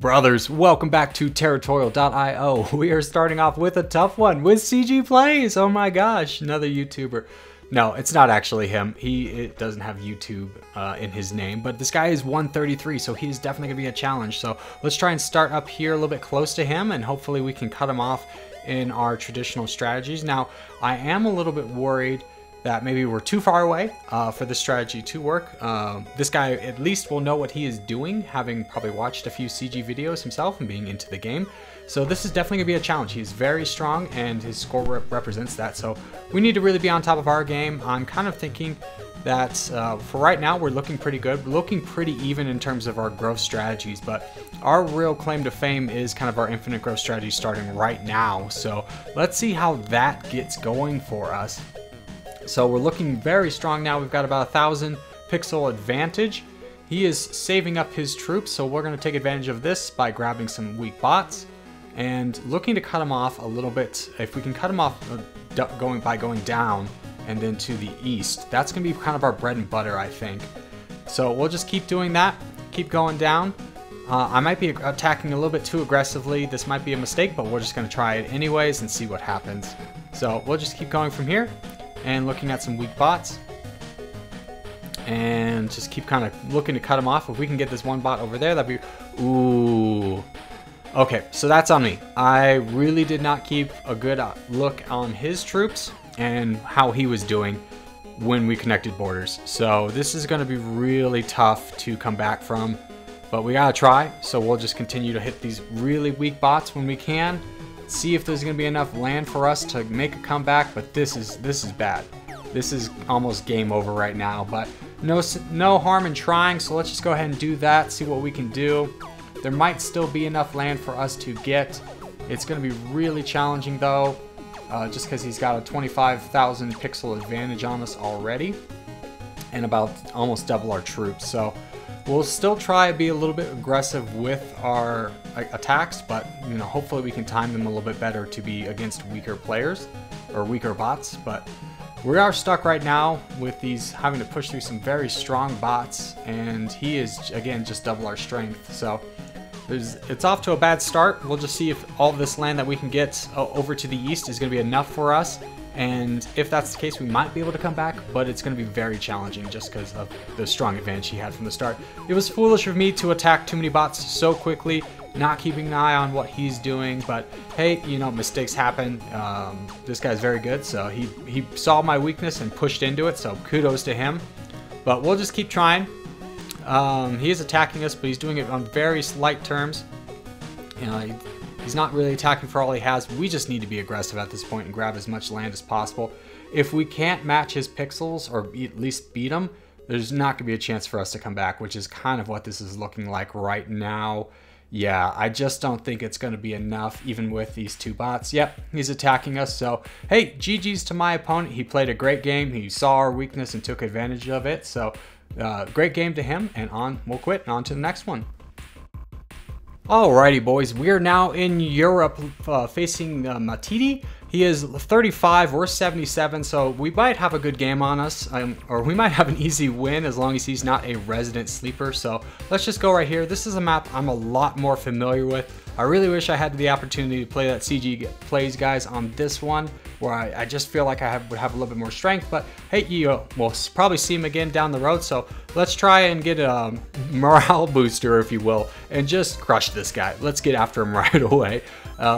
Brothers, welcome back to Territorial.io. We are starting off with a tough one with CG Plays. Oh my gosh, another YouTuber. No, it's not actually him. It doesn't have YouTube in his name, but this guy is 133, so he's definitely going to be a challenge. So let's try and start up here a little bit close to him, and hopefully we can cut him off in our traditional strategies. Now, I am a little bit worried that maybe we're too far away for this strategy to work. This guy at least will know what he is doing, having probably watched a few CG videos himself and being into the game. So this is definitely gonna be a challenge. He's very strong and his score represents that. So we need to really be on top of our game. I'm kind of thinking that for right now, we're looking pretty good. We're looking pretty even in terms of our growth strategies, but our real claim to fame is kind of our infinite growth strategy starting right now. So let's see how that gets going for us. So we're looking very strong now. We've got about 1,000 pixel advantage. He is saving up his troops, so we're going to take advantage of this by grabbing some weak bots and looking to cut him off a little bit. If we can cut him off by going down and then to the east, that's going to be kind of our bread and butter, I think. So we'll just keep doing that, keep going down. I might be attacking a little bit too aggressively. This might be a mistake, but we're just going to try it anyways and see what happens. So we'll just keep going from here and looking at some weak bots and just keep kind of looking to cut them off. If we can get this one bot over there, that'd be... Ooh. Okay, so that's on me. I really did not keep a good look on his troops and how he was doing when we connected borders. So this is going to be really tough to come back from, but we gotta try. So we'll just continue to hit these really weak bots when we can. See if there's going to be enough land for us to make a comeback, but this is bad. This is almost game over right now, but no harm in trying, so let's just go ahead and do that, see what we can do. There might still be enough land for us to get. It's going to be really challenging though, just because he's got a 25,000 pixel advantage on us already and about almost double our troops. So we'll still try to be a little bit aggressive with our attacks, but hopefully we can time them a little bit better to be against weaker players or weaker bots. But we are stuck right now with these having to push through some very strong bots, and he is again just double our strength. So it's off to a bad start. We'll just see if all of this land that we can get over to the east is going to be enough for us. And if that's the case, we might be able to come back, but it's going to be very challenging just because of the strong advantage he had from the start. It was foolish of me to attack too many bots so quickly, not keeping an eye on what he's doing, but hey, mistakes happen. This guy's very good, so he saw my weakness and pushed into it, so kudos to him. But we'll just keep trying. He is attacking us, but he's doing it on very slight terms. He's not really attacking for all he has. We just need to be aggressive at this point and grab as much land as possible. If we can't match his pixels or at least beat him, there's not going to be a chance for us to come back, which is kind of what this is looking like right now. Yeah, I just don't think it's going to be enough, even with these two bots. Yep, he's attacking us. So, hey, GG's to my opponent. He played a great game. He saw our weakness and took advantage of it. So, great game to him. And we'll quit and on to the next one. Alrighty, boys, we are now in Europe facing Matidi. He is 35, we're 77, so we might have a good game on us, or we might have an easy win as long as he's not a resident sleeper. So let's just go right here. This is a map I'm a lot more familiar with. I really wish I had the opportunity to play that CG Plays guys on this one, where I just feel like I would have a little bit more strength, but hey, we'll probably see him again down the road, so let's try and get a morale booster, if you will, and just crush this guy. Let's get after him right away.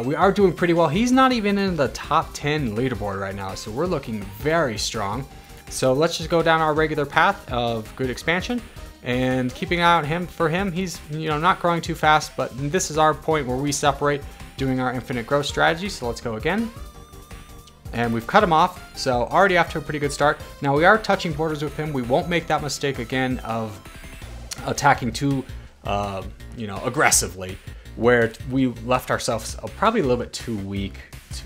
We are doing pretty well. He's not even in the top 10 leaderboard right now, so we're looking very strong. So let's just go down our regular path of good expansion and keeping an eye on for him. He's not growing too fast, but this is our point where we separate doing our infinite growth strategy. So let's go again. And we've cut him off, so already off to a pretty good start. Now we are touching borders with him. We won't make that mistake again of attacking too aggressively, where we left ourselves probably a little bit too weak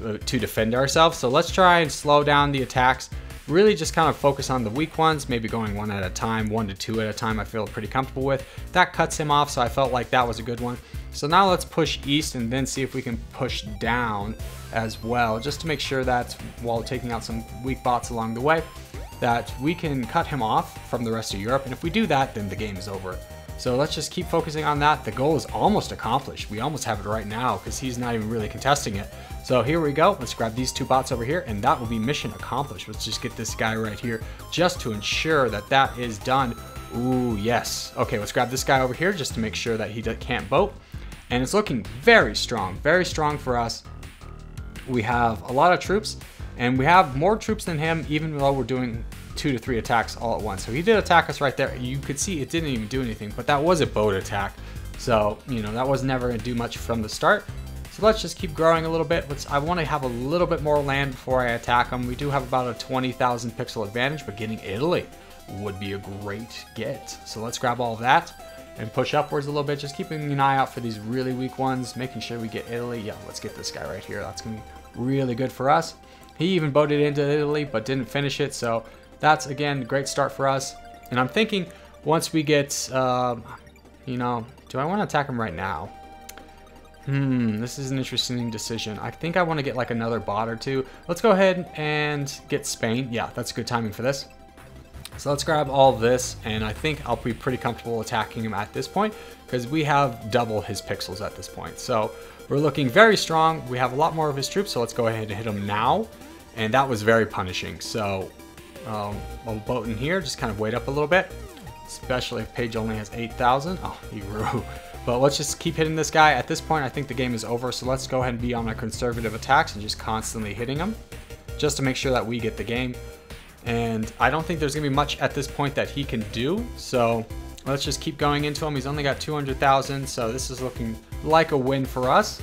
to defend ourselves. So let's try and slow down the attacks. Really just kind of focus on the weak ones, maybe going one at a time, 1 to 2 at a time. I feel pretty comfortable with. That cuts him off, so I felt like that was a good one. So now let's push east and then see if we can push down as well, just to make sure that while taking out some weak bots along the way, that we can cut him off from the rest of Europe. And if we do that, then the game is over. So let's just keep focusing on that. The goal is almost accomplished. We almost have it right now because he's not even really contesting it. So here we go. Let's grab these 2 bots over here, and that will be mission accomplished. Let's just get this guy right here just to ensure that that is done. Ooh, yes. Okay, let's grab this guy over here just to make sure that he can't boat. And it's looking very strong for us. We have a lot of troops, and we have more troops than him, even though we're doing 2 to 3 attacks all at once. So he did attack us right there. You could see it didn't even do anything, but that was a boat attack. So, you know, that was never going to do much from the start. So let's just keep growing a little bit. I want to have a little bit more land before I attack them. We do have about a 20,000 pixel advantage, but getting Italy would be a great get. So let's grab all of that and push upwards a little bit, just keeping an eye out for these really weak ones, making sure we get Italy. Yeah, let's get this guy right here. That's going to be really good for us. He even boated into Italy, but didn't finish it. So that's, again, a great start for us. And I'm thinking once we get, you know, do I want to attack him right now? This is an interesting decision. I think I want to get like another bot or 2. Let's go ahead and get Spain. Yeah, that's good timing for this. So let's grab all of this, and I think I'll be pretty comfortable attacking him at this point because we have double his pixels at this point. So we're looking very strong. We have a lot more of his troops, so let's go ahead and hit him now. And that was very punishing. So we'll boat in here, just kind of wait up a little bit, especially if Page only has 8,000. Oh, he grew. But let's just keep hitting this guy. At this point, I think the game is over, so let's go ahead and be on our conservative attacks and just constantly hitting him just to make sure that we get the game. And I don't think there's going to be much at this point that he can do, so let's just keep going into him. He's only got 200,000, so this is looking like a win for us.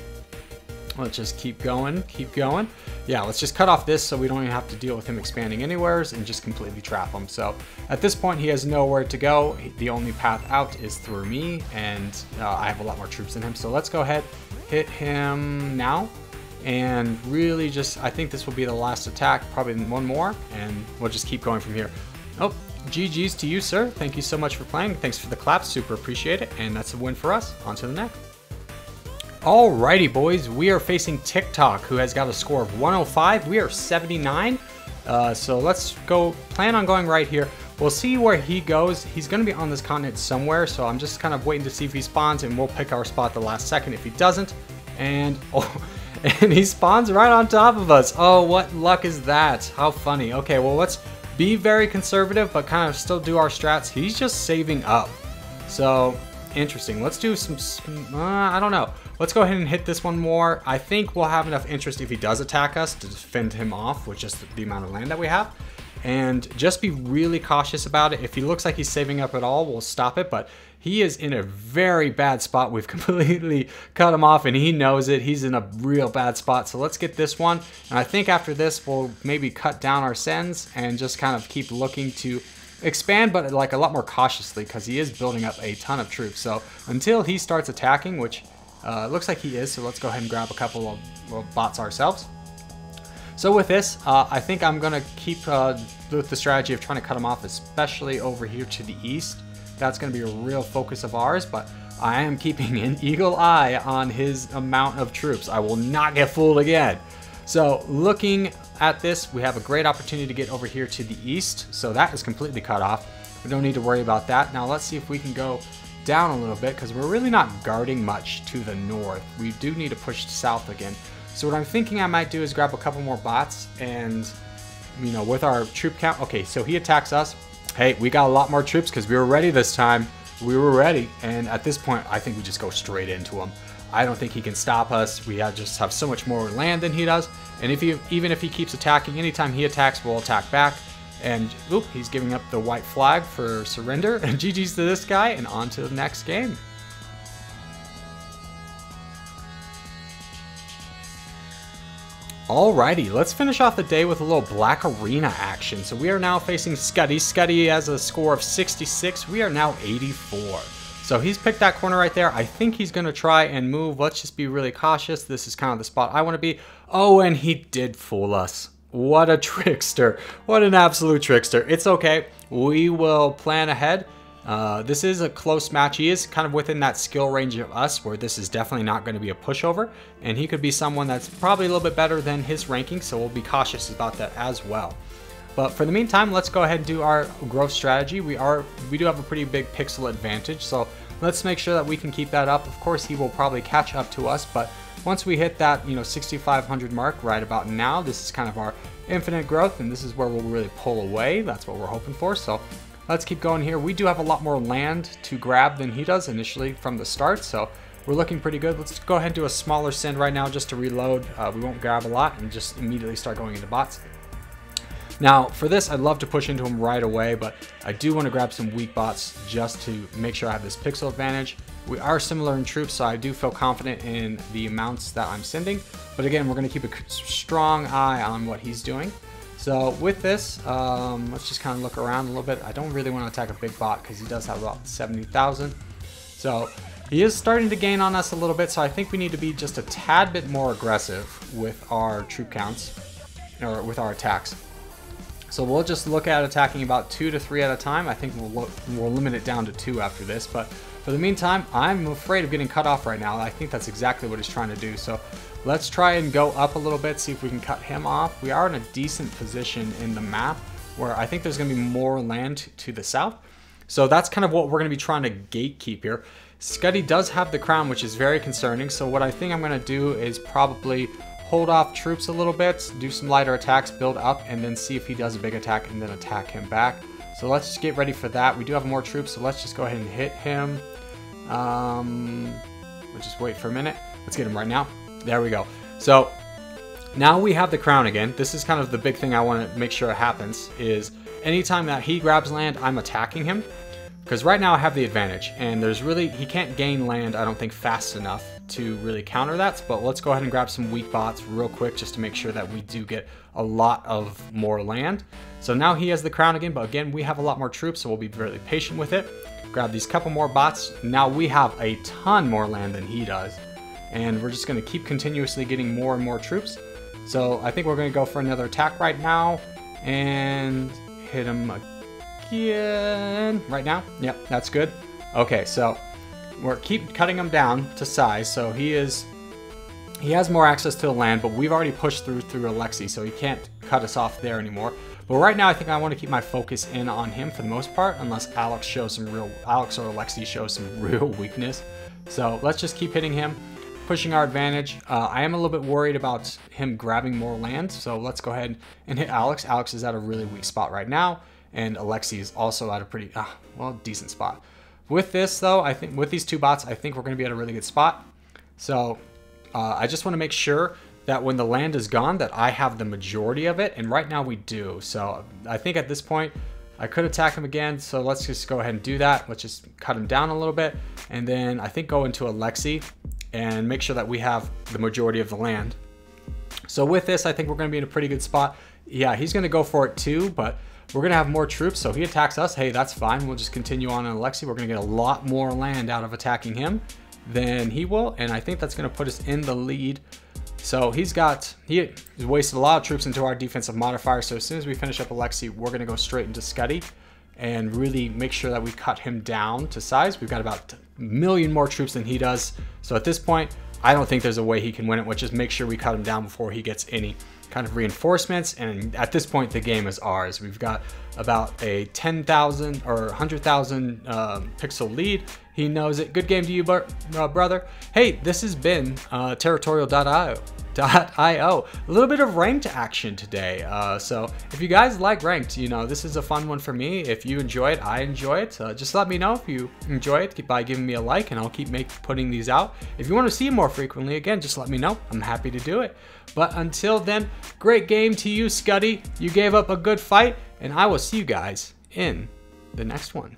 Let's just keep going, keep going. Yeah, let's just cut off this so we don't even have to deal with him expanding anywhere and just completely trap him. So at this point, he has nowhere to go. The only path out is through me, and I have a lot more troops than him. So let's go ahead, hit him now. And really just, I think this will be the last attack, probably one more, and we'll just keep going from here. Oh, GG's to you, sir. Thank you so much for playing. Thanks for the claps, super appreciate it. And that's a win for us. On to the next. Alrighty, boys, we are facing TikTok, who has got a score of 105. We are 79. So let's go, plan on going right here. We'll see where he goes. He's going to be on this continent somewhere, so I'm just kind of waiting to see if he spawns, and we'll pick our spot the last second if he doesn't. And, oh, and he spawns right on top of us. Oh, what luck is that? How funny. Okay, well, let's be very conservative, but kind of still do our strats. He's just saving up. So, interesting. Let's do some, I don't know. Let's go ahead and hit this one more. I think we'll have enough interest if he does attack us to fend him off with just the amount of land that we have. And just be really cautious about it. If he looks like he's saving up at all, we'll stop it. But he is in a very bad spot. We've completely cut him off, and he knows it. He's in a real bad spot. So let's get this one. And I think after this, we'll maybe cut down our sends and just kind of keep looking to expand, but like a lot more cautiously because he is building up a ton of troops. So until he starts attacking, which looks like he is, so let's go ahead and grab a couple of bots ourselves. So with this, I think I'm going to keep with the strategy of trying to cut him off, especially over here to the east. That's going to be a real focus of ours, but I am keeping an eagle eye on his amount of troops. I will not get fooled again. So looking at this, we have a great opportunity to get over here to the east. So that is completely cut off. We don't need to worry about that. Now let's see if we can go down a little bit because we're really not guarding much to the north. We do need to push south again. So what I'm thinking I might do is grab a couple more bots and, you know, with our troop count. Okay, so he attacks us. Hey, we got a lot more troops because we were ready this time. We were ready. And at this point, I think we just go straight into him. I don't think he can stop us. We just have so much more land than he does. And even if he keeps attacking, anytime he attacks, we'll attack back. And oop, he's giving up the white flag for surrender. And GG's to this guy, and on to the next game. Alrighty, let's finish off the day with a little Black Arena action. So we are now facing Scuddy. Scuddy has a score of 66. We are now 84. So he's picked that corner right there. I think he's going to try and move. Let's just be really cautious. This is kind of the spot I want to be. Oh, and he did fool us. What a trickster. What an absolute trickster. It's okay. We will plan ahead. This is a close match. He is kind of within that skill range of us where this is definitely not going to be a pushover. And he could be someone that's probably a little bit better than his ranking. So we'll be cautious about that as well. But for the meantime, let's go ahead and do our growth strategy. We do have a pretty big pixel advantage. So let's make sure that we can keep that up. Of course, he will probably catch up to us, but once we hit that 6,500 mark right about now, this is kind of our infinite growth, and this is where we'll really pull away. That's what we're hoping for. So let's keep going here. We do have a lot more land to grab than he does initially from the start, so we're looking pretty good. Let's go ahead and do a smaller send right now just to reload. We won't grab a lot and just immediately start going into bots. Now for this, I'd love to push into him right away, but I do want to grab some weak bots just to make sure I have this pixel advantage. We are similar in troops, so I do feel confident in the amounts that I'm sending. But again, we're going to keep a strong eye on what he's doing. So with this, let's just kind of look around a little bit. I don't really want to attack a big bot because he does have about 70,000. So he is starting to gain on us a little bit, so I think we need to be just a tad bit more aggressive with our troop counts, or with our attacks. So we'll just look at attacking about 2 to 3 at a time. I think we'll limit it down to 2 after this, but for the meantime, I'm afraid of getting cut off right now. I think that's exactly what he's trying to do. So let's try and go up a little bit, see if we can cut him off. We are in a decent position in the map where I think there's going to be more land to the south. So that's kind of what we're going to be trying to gatekeep here. Scuddy does have the crown, which is very concerning. So what I think I'm going to do is probably hold off troops a little bit, do some lighter attacks, build up, and then see if he does a big attack and then attack him back. So let's just get ready for that. We do have more troops, so let's just go ahead and hit him. We'll just wait for a minute. Let's get him right now. There we go. So now we have the crown again. This is kind of the big thing I want to make sure happens is anytime that he grabs land, I'm attacking him. Because right now I have the advantage, and he can't gain land, I don't think, fast enough to really counter that. But let's go ahead and grab some weak bots real quick just to make sure that we do get a lot of more land. So now he has the crown again, but again, we have a lot more troops, so we'll be really patient with it. Grab these couple more bots. Now we have a ton more land than he does, and we're just going to keep continuously getting more and more troops. So I think we're going to go for another attack right now and hit him again right now. Yep, that's good. Okay, so we're keep cutting him down to size. So he has more access to the land, but we've already pushed through Alexi, so he can't cut us off there anymore. But right now I think I want to keep my focus in on him for the most part, unless Alex or Alexi shows some real weakness. So let's just keep hitting him, pushing our advantage. I am a little bit worried about him grabbing more land, so let's go ahead and hit Alex. Alex is at a really weak spot right now, and Alexi is also at a pretty, decent spot. With this though, I think with these two bots, I think we're going to be at a really good spot. So I just want to make sure that when the land is gone, that I have the majority of it, and right now we do. So I think at this point, I could attack him again, so let's just go ahead and do that. Let's just cut him down a little bit, and then I think go into Alexi and make sure that we have the majority of the land. So with this, I think we're going to be in a pretty good spot. Yeah, he's going to go for it too, but we're going to have more troops, so he attacks us. Hey, that's fine. We'll just continue on Alexi. We're going to get a lot more land out of attacking him than he will, and I think that's going to put us in the lead. So he's wasted a lot of troops into our defensive modifier, so as soon as we finish up Alexi, we're going to go straight into Scuddy and really make sure that we cut him down to size. We've got about 1 million more troops than he does, so at this point, I don't think there's a way he can win it, which is make sure we cut him down before he gets any kind of reinforcements, and at this point the game is ours. We've got about a 10,000 or 100,000 pixel lead. He knows it. Good game to you, brother. Hey, this has been Territorial.io. A little bit of ranked action today. So if you guys like ranked, this is a fun one for me. If you enjoy it, I enjoy it. Just let me know if you enjoy it by giving me a like, and I'll keep putting these out. If you want to see more frequently, again, just let me know. I'm happy to do it. But until then, great game to you, Scuddy. You gave up a good fight, and I will see you guys in the next one.